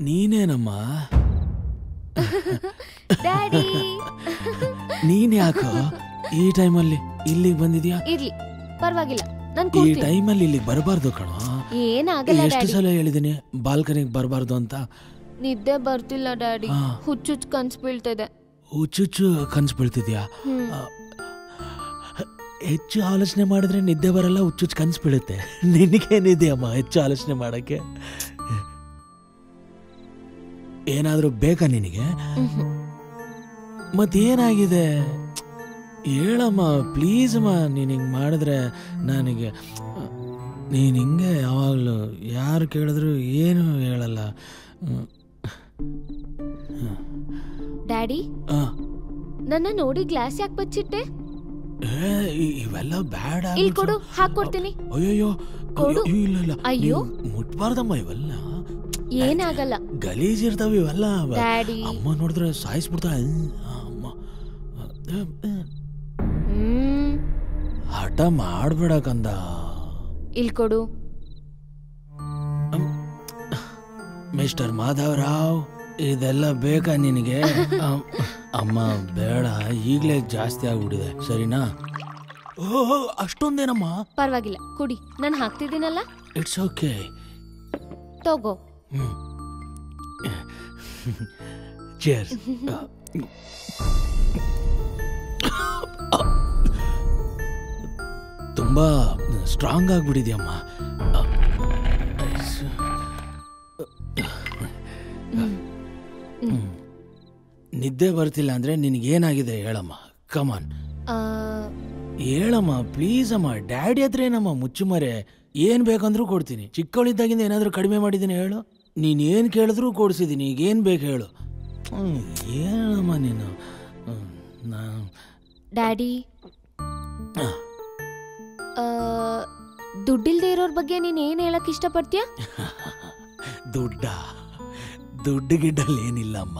ನೀನೇನಮ್ಮ? Daddy ನೀನ್ ಯಾಕೋ ಈ ಟೈಮಲ್ಲಿ ಇಲ್ಲಿಗೆ ಬಂದಿದ್ಯಾ? ಇರ್ಲಿ ಪರವಾಗಿಲ್ಲ, ನಾನು ಈ ಟೈಮಲ್ಲಿ ಇಲ್ಲಿಗೆ ಬರಬಾರ್ದು ಕಣೋ. ಏನಾಗಲ್ಲ ಎಷ್ಟು ಡ್ಯಾಡಿ. ಸಲ ಹೇಳಿದೀನಿ ಬಾಲ್ಕನಿಗೆ ಬರಬಾರ್ದು ಅಂತ? ನಿದ್ದೆ ಬರ್ತಿಲ್ಲ ಡ್ಯಾಡಿ, ಹುಚ್ಚುಚ್ಚು ಕನ್ಸು ಬೀಳ್ತಿದೆ. ಹುಚ್ಚುಚ್ಚು ಕನ್ಸು ಬೀಳ್ತಿದ್ಯಾ? ಹೆಚ್ಚು ಆಲೋಚನೆ ಮಾಡಿದ್ರೆ ನಿದ್ದೆ ಬರಲ್ಲ, ಹುಚ್ಚುಚ್ಚು ಕನ್ಸು ಬೀಳುತ್ತೆ. ನಿನಗೇನಿದೆ ಅಮ್ಮ ಹೆಚ್ಚು ಆಲೋಚನೆ ಮಾಡಕ್ಕೆ? ಏನಾದರೂ ಬೇಕಾ ನಿನಗೆ? ಮತ್ತೇನಾಗಿದೆ ಹೇಳಮ್ಮ ಪ್ಲೀಸ್ ಅಮ್ಮ. ನೀನು ಹಿಂಗೆ ಮಾಡಿದ್ರೆ ನನಗೆ, ನೀನು ಹಿಂಗೆ ಯಾವಾಗಲೂ ಯಾರು ಕೇಳಿದ್ರು ಏನು ಹೇಳಲ್ಲ. ಡ್ಯಾಡಿ ನನ್ನ ನೋಡಿ ಗ್ಲಾಸ್ ಯಾಕೆ ಬಚ್ಚಿಟ್ಟೆ? ಇವೆಲ್ಲ ಬ್ಯಾಡ. ಇಲ್ಲಿ ಕೊಡು, ಹಾಕೊಡ್ತೀನಿ. ಅಯ್ಯೋ ಕೊಡು. ಇಲ್ಲ ಇಲ್ಲ, ಅಯ್ಯೋ ಮುಟ್ಬಾರ್ದಮ್ಮ ಇವೆಲ್ಲ. ಏನಾಗಲ್ಲ, ಗಲೀಜಿರ್ತಾವ ಇವೆಲ್ಲ. ಡ್ಯಾಡಿ ಅಮ್ಮ ನೋಡಿದ್ರೆ ಸಾಯಿಸ್ಬಿಡ್ತಾಳೆ ಅಮ್ಮ. ಹಠ ಮಾಡ್ಬೇಡ ಕಂದ. ಇಲ್ಲಿ ಕೊಡು. ಮಿಸ್ಟರ್ ಮಾಧವರಾವ್, ಇದೆಲ್ಲ ಬೇಕಾ ನಿನಗೆ? ಅಮ್ಮ ಬೇಡ, ಈಗಲೇ ಜಾಸ್ತಿ ಆಗ್ಬಿಟ್ಟಿದೆ, ಸರಿನಾ? ಓಹೋ ಅಷ್ಟೊಂದೇನಮ್ಮ? ಪರವಾಗಿಲ್ಲ ಕುಡಿ, ನಾನು ಹಾಕ್ತಿದ್ದೀನಲ್ಲ. ಇಟ್ಸ್ ಓಕೆ, ತಗೋ. ಚೀರ್ಸ್. ತುಂಬಾ ಸ್ಟ್ರಾಂಗ್ ಆಗ್ಬಿಟ್ಟಿದ್ಯಮ್ಮ. ನಿದ್ದೆ ಬರ್ತಿಲ್ಲ ಅಂದ್ರೆ ನಿನಗೇನಾಗಿದೆ ಹೇಳಮ್ಮ? ಕಮಾನ್ ಹೇಳಮ್ಮ ಪ್ಲೀಸ್ ಅಮ್ಮ. ಡ್ಯಾಡಿ ಹತ್ರ ಏನಮ್ಮ ಮುಚ್ಚುಮರೆ? ಏನ್ ಬೇಕಂದ್ರೂ ಕೊಡ್ತೀನಿ. ಚಿಕ್ಕವಳಿದ್ದಾಗಿಂದ ಏನಾದ್ರೂ ಕಡಿಮೆ ಮಾಡಿದ್ದೀನಿ ಹೇಳು? ನೀನ್ ಏನ್ ಕೇಳಿದ್ರು ಕೊಡ್ಸಿದ್ದೀನಿ. ಈಗ ಏನ್ ಬೇಕು ಹೇಳು? ಹೇಳಮ್ಮ ನೀನು. ಡ್ಯಾಡಿ, ದುಡ್ಡಿಲ್ದೇ ಇರೋರ್ ಬಗ್ಗೆ ನೀನ್ ಏನ್ ಹೇಳಕ್ ಇಷ್ಟಪಡ್ತೀಯ? ದುಡ್ಡು ಗಿಡ್ಡಲ್ಲಿ ಏನಿಲ್ಲಮ್ಮ.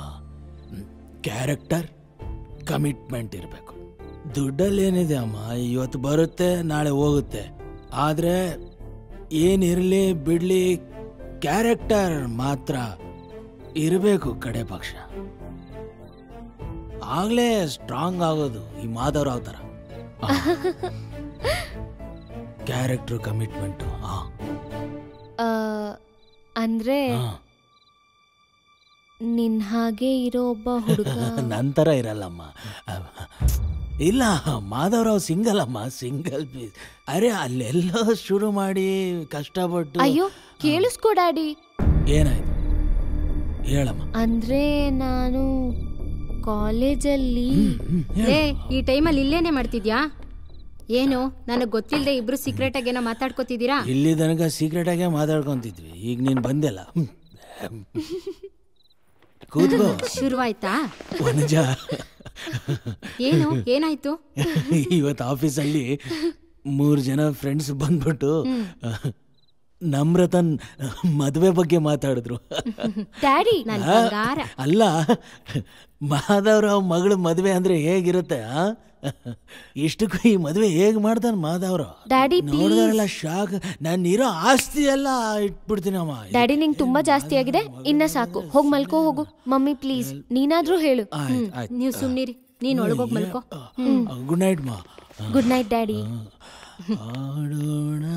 ಕ್ಯಾರೆಕ್ಟರ್, ಕಮಿಟ್ಮೆಂಟ್ ಇರಬೇಕು. ದುಡ್ಡಲ್ಲಿ ಏನಿದೆ ಅಮ್ಮ? ಇವತ್ತು ಬರುತ್ತೆ, ನಾಳೆ ಹೋಗುತ್ತೆ. ಆದ್ರೆ ಏನಿರಲಿ ಬಿಡ್ಲಿ, ಕ್ಯಾರೆಕ್ಟರ್ ಮಾತ್ರ ಇರಬೇಕು ಕಡೆ ಪಕ್ಷ. ಆಗ್ಲೇ ಸ್ಟ್ರಾಂಗ್ ಆಗೋದು ಈ ಮಾಧವರಾವ್ ತರ. Character, commitment. ಅಂದ್ರೆ ನಿನ್ ಹಾಗೆ ಇರೋ ಒಬ್ಬ ಹುಡುಗ ನಂತರ ಇರಲ್ಲಮ್ಮ. ಇಲ್ಲ, ಮಾಧವರಾವ್ ಸಿಂಗಲ್ ಅಮ್ಮ, ಸಿಂಗಲ್ ಪೀಸ್. ಅರೆ ಅಲ್ಲೆಲ್ಲ ಶುರು ಮಾಡಿ ಕಷ್ಟಪಟ್ಟು. ಅಯ್ಯೋ ಕೇಳಿಸ್ಕೊ ಡ್ಯಾಡಿ. ಏನಾಯ್ತು ಹೇಳಮ್ಮ. ಅಂದ್ರೆ ನಾನು ಕಾಲೇಜಲ್ಲಿ. ಈ ಟೈಮಲ್ಲಿ ಇಲ್ಲೇನೆ ಮಾಡ್ತಿದ್ಯಾ? ಏನು ನನಗೆ ಗೊತ್ತಿಲ್ಲದೆ ಇಬ್ರು ಸೀಕ್ರೆಟ್ ಆಗಿ ಏನೋ ಮಾತಾಡ್ಕೋತಿದ್ದೀರಾ? ಇಲ್ಲಿ ತನಕ ಸೀಕ್ರೆಟ್ ಆಗೇ ಮಾತಾಡ್ಕೊಂತಿದ್ವಿ. ಈಗ ನೀನ್ ಬಂದೆಲ್ಲ, ಕೂತ್ಕೋ. ಶುರುವಾಯ್ತಾ? ವನಜ, ಏನಾಯ್ತು? ಇವತ್ತು ಆಫೀಸಲ್ಲಿ 3 ಜನ ಫ್ರೆಂಡ್ಸ್ ಬಂದ್ಬಿಟ್ಟು ನಮ್ರತನ್ ಮದುವೆ ಬಗ್ಗೆ ಮಾತಾಡಿದ್ರು. ಡ್ಯಾಡಿ ಅಲ್ಲ, ಮಾಧವರಾವ್ ಮಗಳ ಮದುವೆ ಅಂದ್ರೆ ಹೇಗಿರುತ್ತೆ? ಇಷ್ಟಕ್ಕೂ ಈ ಮದುವೆ ಹೇಗ್ ಮಾಡ್ತಾನ ಮಾಧವರಾವ್? ಡ್ಯಾಡಿ ನೋಡಿದ್ರಲ್ಲ ಶಾಕ್. ನಾನು ಇರೋ ಆಸ್ತಿ ಎಲ್ಲ ಇಟ್ಬಿಡ್ತೀನಮ್ಮ. ಡ್ಯಾಡಿ ನಿಂಗೆ ತುಂಬಾ ಜಾಸ್ತಿ ಆಗಿದೆ, ಇನ್ನ ಸಾಕು. ಹೋಗ್ ಮಲ್ಕೋ ಹೋಗು. ಮಮ್ಮಿ ಪ್ಲೀಸ್ ನೀನಾದ್ರೂ ಹೇಳು. ನೀವು ಸುಮ್ನಿರಿ, ನೀನ್ ಒಳಗೋಗ್ ಮಲ್ಕೋ. ಗುಡ್ ನೈಟ್ ಮಾ. Good night daddy.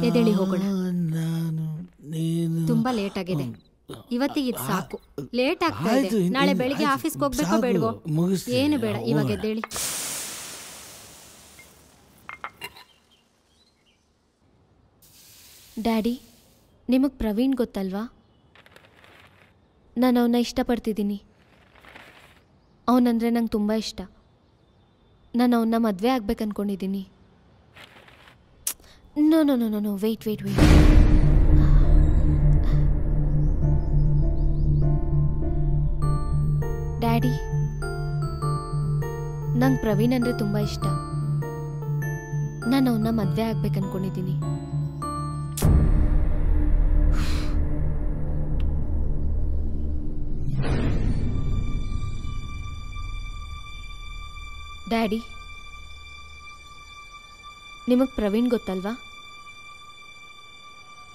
ಎದ್ದೇಳಿ ಹೋಗೋಣ. ತುಂಬಾ ಲೇಟ್ ಆಗಿದೆ ಇವತ್ತಿಗೆ, ಇದು ಸಾಕು. ಲೇಟ್ ಆಗ್ತಾ ಇದೆ. ನಾಳೆ ಬೆಳಿಗ್ಗೆ ಆಫೀಸ್ಗೆ ಹೋಗ್ಬೇಕೋ ಬೇಡವೋ? ಏನು ಬೇಡ, ಇವಾಗ ಎದ್ದೇಳಿ. ಡ್ಯಾಡಿ, ನಿಮಗೆ ಪ್ರವೀಣ್ ಗೊತ್ತಲ್ವಾ? ನಾನು ಅವನ್ನ ಇಷ್ಟಪಡ್ತಿದ್ದೀನಿ. ಅವನಂದರೆ ನಂಗೆ ತುಂಬ ಇಷ್ಟ. ನಾನು ಅವನ್ನ ಮದುವೆ ಆಗ್ಬೇಕು ಅಂದ್ಕೊಂಡಿದ್ದೀನಿ. No no no no no wait wait wait. Daddy, ನಂಗೆ ಪ್ರವೀಣ್ ಅಂದರೆ ತುಂಬ ಇಷ್ಟ. ನಾನು ಅವನ್ನ ಮದುವೆ ಆಗ್ಬೇಕು ಅಂದ್ಕೊಂಡಿದ್ದೀನಿ. ಡ್ಯಾಡಿ, ನಿಮಗೆ ಪ್ರವೀಣ್ ಗೊತ್ತಲ್ವಾ?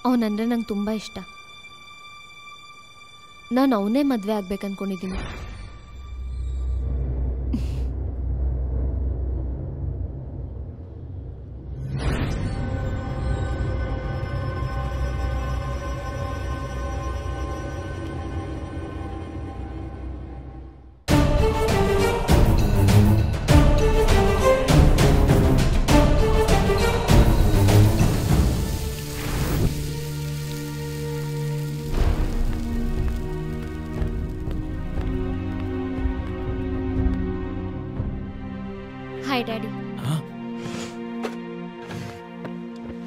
ಅವನಂದರೆ ನಂಗೆ ತುಂಬ ಇಷ್ಟ. ನಾನು ಅವನೇ ಮದ್ವೆ ಆಗ್ಬೇಕನ್ಕೊಂಡಿದ್ದೀನಿ. Hi daddy.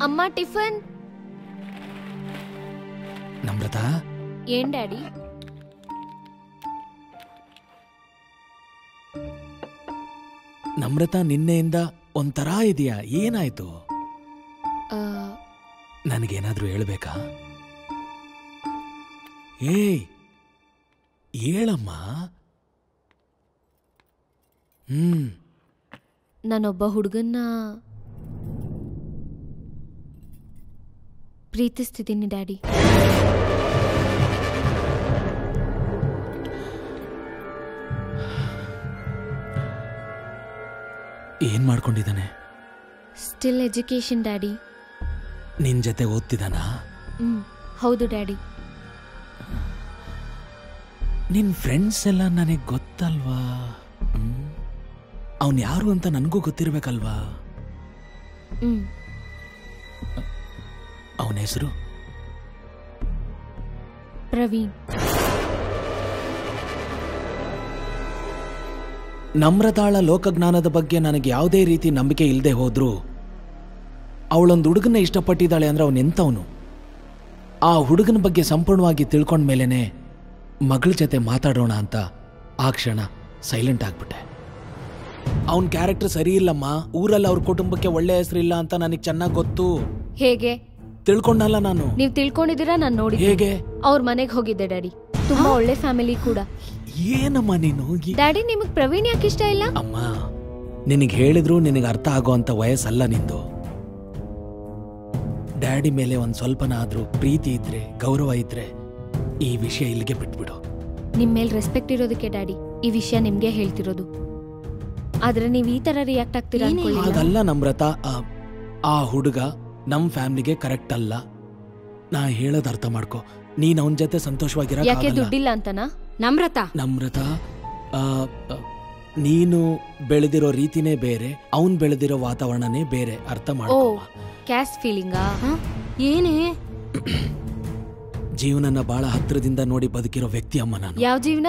ಅಮ್ಮ ಟಿಫನ್. ನಮ್ರತಾ, ಏನ್ ಡ್ಯಾಡಿ? ನಮ್ರತಾ ನಿನ್ನೆಯಿಂದ ಒಂಥರ ಇದೆಯಾ, ಏನಾಯ್ತು? ನನಗೇನಾದ್ರೂ ಹೇಳ್ಬೇಕಾ? ಏಯ್ ಹೇಳಮ್ಮ. ನಾನೊಬ್ಬ ಹುಡುಗನ್ನ ಪ್ರೀತಿಸ್ತಿದ್ದೀನಿ ಡ್ಯಾಡಿ. ಏನ್ ಮಾಡ್ಕೊಂಡಿದ್ದಾನೆ? Still education daddy. ನಿನ್ ಜೊತೆ ಓದ್ತಿದ್ದಾನಾ? ಹೌದು ಡ್ಯಾಡಿ. ನಿನ್ ಫ್ರೆಂಡ್ಸ್ ಎಲ್ಲ ನನಗೆ ಗೊತ್ತಲ್ವಾ? ಅವನ್ ಯಾರು ಅಂತ ನನಗೂ ಗೊತ್ತಿರ್ಬೇಕಲ್ವಾ? ಅವನ ಹೆಸರು ಪ್ರವೀಣ್. ನಮ್ರತಾಳ ಲೋಕಜ್ಞಾನದ ಬಗ್ಗೆ ನನಗೆ ಯಾವುದೇ ರೀತಿ ನಂಬಿಕೆ ಇಲ್ಲದೆ ಹೋದ್ರು, ಅವಳೊಂದು ಹುಡುಗನ ಇಷ್ಟಪಟ್ಟಿದ್ದಾಳೆ ಅಂದ್ರೆ ಅವನೆಂಥವನು? ಆ ಹುಡುಗನ ಬಗ್ಗೆ ಸಂಪೂರ್ಣವಾಗಿ ತಿಳ್ಕೊಂಡ್ಮೇಲೆನೆ ಮಗಳ ಜೊತೆ ಮಾತಾಡೋಣ ಅಂತ ಆ ಕ್ಷಣ ಸೈಲೆಂಟ್ ಆಗ್ಬಿಟ್ಟೆ. ಅವನ್ ಕ್ಯಾರೆಕ್ಟರ್ ಸರಿ ಇಲ್ಲಮ್ಮ. ಊರಲ್ಲಿ ಅವ್ರ ಕುಟುಂಬಕ್ಕೆ ಒಳ್ಳೆ ಹೆಸರಿಲ್ಲ ಅಂತ ನನಗೆ ಚೆನ್ನಾಗಿ ಗೊತ್ತು. ಹೇಗೆ ತಿಳ್ಕೊಂಡಲ್ಲ ನಾನು? ನೀವ್ ತಿಳ್ಕೊಂಡಿದ್ದೀರಾ, ನಾನು ನೋಡಿ. ಹೇಗೆ? ಅವ್ರ ಮನೆಗೆ ಹೋಗಿದ್ದೆ ಡ್ಯಾಡಿ. ತುಂಬಾ ಒಳ್ಳೆ ಫ್ಯಾಮಿಲಿ ಕೂಡ. ಏನಮ್ಮ ನೀನು? ಡ್ಯಾಡಿ ನಿಮಗ್ ಪ್ರವೀಣ್ ಯಾಕೆ ಇಷ್ಟ ಇಲ್ಲ? ಅಮ್ಮ, ನಿನಗೆ ಹೇಳಿದ್ರು ನಿನಗೆ ಅರ್ಥ ಆಗೋ ಅಂತ ವಯಸ್ಸಲ್ಲ ನಿಂದು. ಡ್ಯಾಡಿ ಮೇಲೆ ಒಂದ್ ಸ್ವಲ್ಪನಾದ್ರೂ ಪ್ರೀತಿ ಇದ್ರೆ, ಗೌರವ ಇದ್ರೆ ಈ ವಿಷಯ ಇಲ್ಲಿಗೆ ಬಿಟ್ಬಿಡು. ನಿಮ್ ಮೇಲೆ ರೆಸ್ಪೆಕ್ಟ್ ಇರೋದಕ್ಕೆ ಡ್ಯಾಡಿ ಈ ವಿಷಯ ನಿಮ್ಗೆ ಹೇಳ್ತಿರೋದು. ಆದ್ರೆ ನೀವ್ ಈ ತರ ರಿಯಾಕ್ಟ್ ಆಗ್ತೀರಾ ಅನ್ಕೊಳ್ಳಿ. ಅದಲ್ಲ ನಮ್ರತಾ, ಆ ಹುಡುಗ ನಮ್ ಫ್ಯಾಮಿಲಿಗೆ ಕರೆಕ್ಟ್ ಅಲ್ಲ. ನಾ ಹೇಳೋದ್ ಅರ್ಥ ಮಾಡ್ಕೊ. ನೀನ್ ಅವನ ಜೊತೆ ಸಂತೋಷವಾಗಿರ. ಯಾಕೆ ದುಡ್ಡಿಲ್ಲ ಅಂತನಾ? ನಮ್ರತಾ, ನೀನು ಬೆಳೆದಿರೋ ರೀತಿನೇ ಬೇರೆ, ಅವನ್ ಬೆಳೆದಿರೋ ವಾತಾವರಣನೇ ಬೇರೆ. ಅರ್ಥ ಮಾಡ್ಕೊ. ಕ್ಯಾಸ್ಟ್ ಫೀಲಿಂಗಾ? ಏನೇ? ಜೀವನನ ಬಹಳ ಹತ್ರದಿಂದ ನೋಡಿ ಬದುಕಿರೋ ವ್ಯಕ್ತಿ ಅಮ್ಮ ನಾನು. ಯಾವ ಜೀವನ?